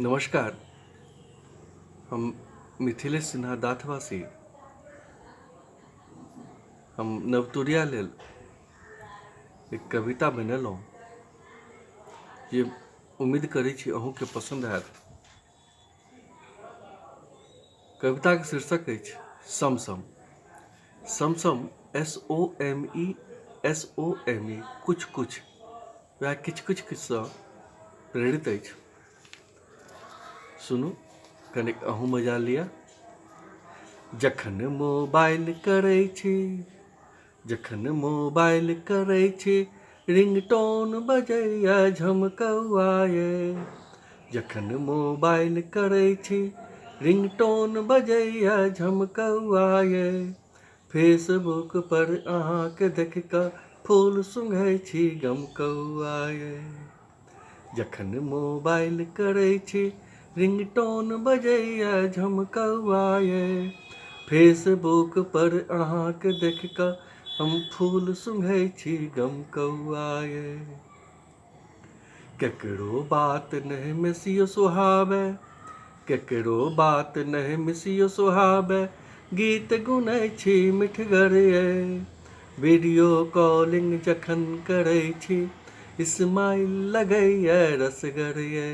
नमस्कार। हम मिथिलेश सिन्हा दाथवासी हम नवतुरिया लेल एक कविता बनेलहुँ जे उम्मीद करै छी अहूँके पसंद आयत। कविताके शीर्षक अछि समसम। समसम SOME कुछ कुछ वएह किछु किछुसँ प्रेरित अछि। सुनू, कनिक अहूँ मजा लिअ। जखन मोबाइल करै छी रिंगटोन बजैया झमकौआ ये। जखन मोबाइल करै छी रिंगटोन बजैया झमकौआ ये। फेसबुक पर अहाँके देख कऽ फूल सूंघै छी गमकौआ ये। जखन मोबाइल करै छी रिंगटोन बजैया झमकौआ ये। फेसबुक पर अहाँके देख कऽ हम फूल सूंघै छी गमकौआ ये। केकरो बात नहीं मिसियो सुहावे, केकरो बात नहीं मिसियो सुहावे। गीत गुनै छी मिठगर ये। वीडियो कॉलिंग जखन करै छी स्माइल लगैया रसगर ये।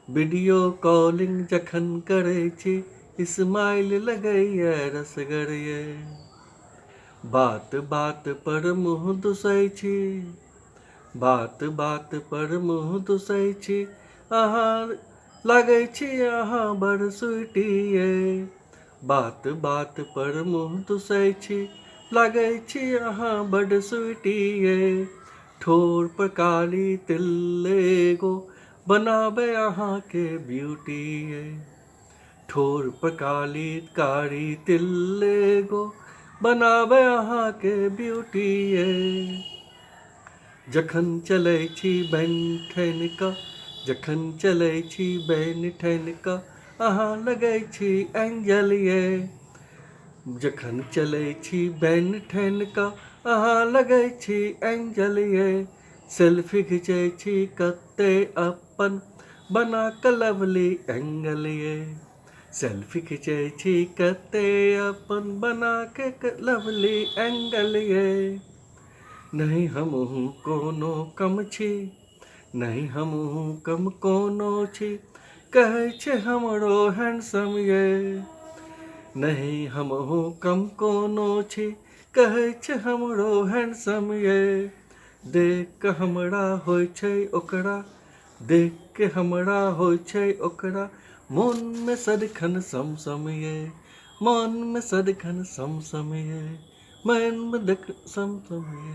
वीडियो कॉलिंग जखन करै छी स्माइल लगैया रसगर ये। बात बात पर मुँह दुसै छी, बात बात पर मुँह दुसै छी। अहाँ लागै छी अहाँ बड़ स्वीटी ये। बात बात पर मुँह दुसै छी, लागै छी अहाँ बड़ स्वीटी ये। ठोर पर काली तिल एगो बनाबे अहाँके ब्यूटी ये। ठोर पर कारी तिल एगो बनाबे अहाँके ब्यूटी ये। जखन चलै छी बैन ठैन कऽ, जखन चलै छी बैन ठैन कऽ अहाँ लगै छी एंजल ये। जखन चलै छी बैन ठैन कऽ अहाँ लगै छी एंजल ये। सेल्फी खिंचै छी कते अपन बना कऽ लवली एंगल ये। सेल्फी खिंचै छी कते अपन बना के लवली एंगल ये। नहीं हमहूँ कोनो कम छी, नहीं हमहूँ कम कोनो छी, कहै छै हमरो हैंडसम ये। नहीं हमहूँ कम कोनो छी, कहै छै हमरो हैंडसम ये। देख के हमरा होइ छै ओकरा, देख के हमरा होइ छै ओकरा मोन में सदिखन समसम ये। मन में सदिखन समसम ये, मन में समसम ये।